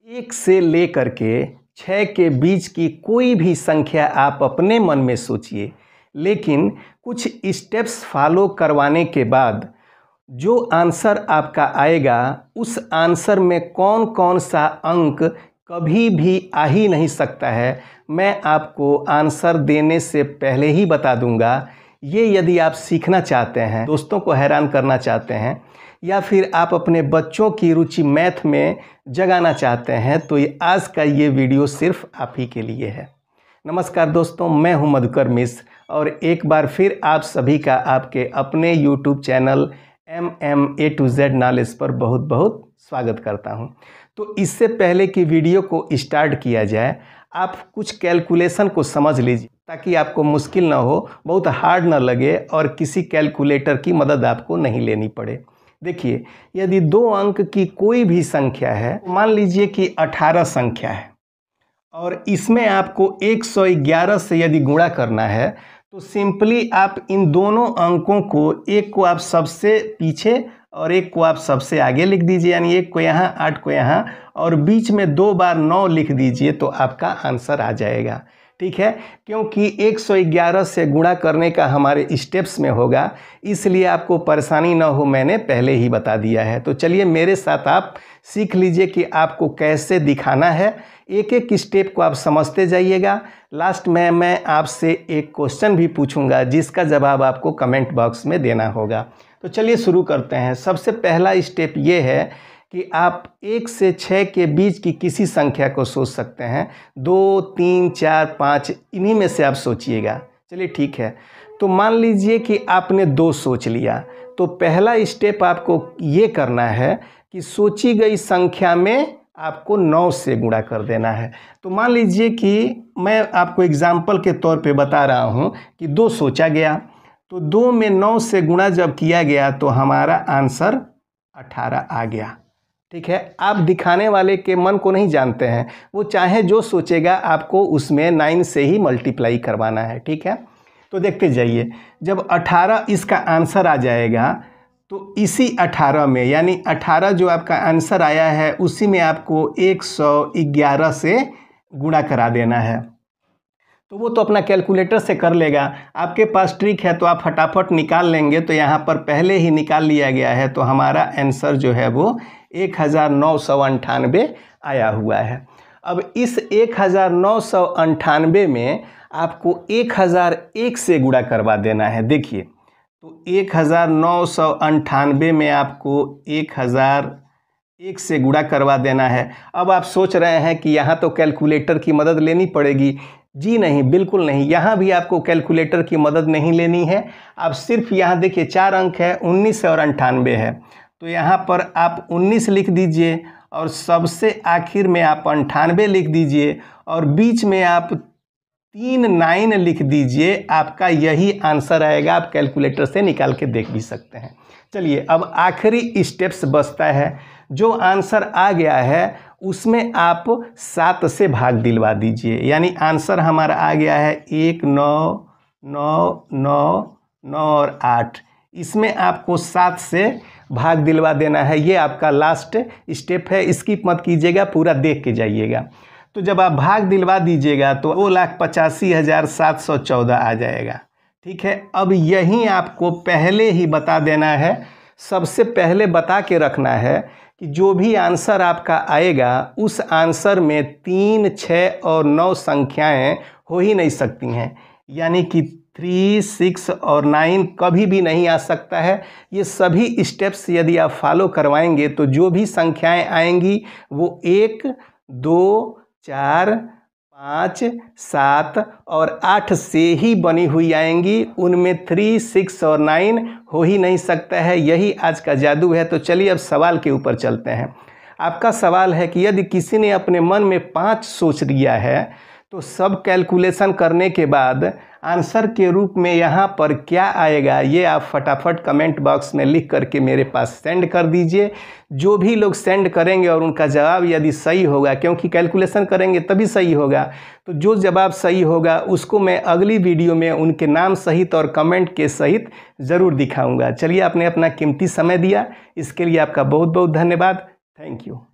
1 से लेकर के 6 के बीच की कोई भी संख्या आप अपने मन में सोचिए, लेकिन कुछ स्टेप्स फॉलो करवाने के बाद जो आंसर आपका आएगा उस आंसर में कौन कौन सा अंक कभी भी आ ही नहीं सकता है, मैं आपको आंसर देने से पहले ही बता दूंगा। ये यदि आप सीखना चाहते हैं, दोस्तों को हैरान करना चाहते हैं, या फिर आप अपने बच्चों की रुचि मैथ में जगाना चाहते हैं, तो आज का ये वीडियो सिर्फ आप ही के लिए है। नमस्कार दोस्तों, मैं हूं मधुकर मिश्र और एक बार फिर आप सभी का आपके अपने YouTube channel A to Z knowledge पर बहुत बहुत स्वागत करता हूं। तो इससे पहले कि वीडियो को स्टार्ट किया जाए, आप कुछ कैलकुलेशन को समझ लीजिए ताकि आपको मुश्किल ना हो, बहुत हार्ड ना लगे और किसी कैलकुलेटर की मदद आपको नहीं लेनी पड़े। देखिए, यदि 2 अंक की कोई भी संख्या है, मान लीजिए कि 18 संख्या है और इसमें आपको 111 से यदि गुणा करना है, तो सिंपली आप इन दोनों अंकों को, एक को आप सबसे पीछे और एक को आप सबसे आगे लिख दीजिए, यानी एक को यहाँ 8 को यहाँ, और बीच में 2 बार 9 लिख दीजिए तो आपका आंसर आ जाएगा। ठीक है, क्योंकि 111 से गुणा करने का हमारे स्टेप्स में होगा, इसलिए आपको परेशानी ना हो, मैंने पहले ही बता दिया है। तो चलिए मेरे साथ आप सीख लीजिए कि आपको कैसे दिखाना है। एक एक स्टेप को आप समझते जाइएगा। लास्ट में मैं आपसे एक क्वेश्चन भी पूछूंगा जिसका जवाब आपको कमेंट बॉक्स में देना होगा। तो चलिए शुरू करते हैं। सबसे पहला स्टेप ये है कि आप 1 से 6 के बीच की किसी संख्या को सोच सकते हैं। 2, 3, 4, 5 इन्हीं में से आप सोचिएगा। चलिए ठीक है, तो मान लीजिए कि आपने 2 सोच लिया, तो पहला स्टेप आपको ये करना है कि सोची गई संख्या में आपको 9 से गुणा कर देना है। तो मान लीजिए कि मैं आपको एग्जाम्पल के तौर पे बता रहा हूँ कि 2 सोचा गया, तो 2 में 9 से गुणा जब किया गया तो हमारा आंसर 18 आ गया। ठीक है, आप दिखाने वाले के मन को नहीं जानते हैं, वो चाहे जो सोचेगा आपको उसमें 9 से ही मल्टीप्लाई करवाना है। ठीक है, तो देखते जाइए, जब 18 इसका आंसर आ जाएगा तो इसी 18 में, यानी 18 जो आपका आंसर आया है उसी में आपको 111 से गुणा करा देना है। तो वो तो अपना कैलकुलेटर से कर लेगा, आपके पास ट्रिक है तो आप फटाफट निकाल लेंगे। तो यहाँ पर पहले ही निकाल लिया गया है, तो हमारा आंसर जो है वो 1998 आया हुआ है। अब इस 1998 में आपको 1001 से गुणा करवा देना है। देखिए, तो 1998 में आपको 1001 से गुणा करवा देना है। अब आप सोच रहे हैं कि यहाँ तो कैलकुलेटर की मदद लेनी पड़ेगी। जी नहीं, बिल्कुल नहीं, यहाँ भी आपको कैलकुलेटर की मदद नहीं लेनी है। आप सिर्फ यहाँ देखिए 4 अंक है, 19 और 98 है, तो यहाँ पर आप 19 लिख दीजिए और सबसे आखिर में आप 98 लिख दीजिए और बीच में आप 39 लिख दीजिए। आपका यही आंसर आएगा। आप कैलकुलेटर से निकाल के देख भी सकते हैं। चलिए, अब आखिरी स्टेप्स बचता है। जो आंसर आ गया है उसमें आप 7 से भाग दिलवा दीजिए, यानी आंसर हमारा आ गया है 1, 9, 9, 9, 9 और 8। इसमें आपको 7 से भाग दिलवा देना है। ये आपका लास्ट स्टेप है, स्किप मत कीजिएगा, पूरा देख के जाइएगा। तो जब आप भाग दिलवा दीजिएगा तो 2,85,714 आ जाएगा। ठीक है, अब यहीं आपको पहले ही बता देना है, सबसे पहले बता के रखना है कि जो भी आंसर आपका आएगा उस आंसर में 3, 6 और 9 संख्याएं हो ही नहीं सकती हैं, यानी कि 3, 6 और 9 कभी भी नहीं आ सकता है। ये सभी स्टेप्स यदि आप फॉलो करवाएंगे तो जो भी संख्याएं आएंगी वो 1, 2, 4, 5, 7 और 8 से ही बनी हुई आएंगी। उनमें 3, 6 और 9 हो ही नहीं सकता है। यही आज का जादू है। तो चलिए अब सवाल के ऊपर चलते हैं। आपका सवाल है कि यदि किसी ने अपने मन में 5 सोच लिया है तो सब कैलकुलेशन करने के बाद आंसर के रूप में यहाँ पर क्या आएगा, ये आप फटाफट कमेंट बॉक्स में लिख करके मेरे पास सेंड कर दीजिए। जो भी लोग सेंड करेंगे और उनका जवाब यदि सही होगा, क्योंकि कैलकुलेशन करेंगे तभी सही होगा, तो जो जवाब सही होगा उसको मैं अगली वीडियो में उनके नाम सहित और कमेंट के सहित ज़रूर दिखाऊँगा। चलिए, आपने अपना कीमती समय दिया, इसके लिए आपका बहुत बहुत धन्यवाद। Thank you.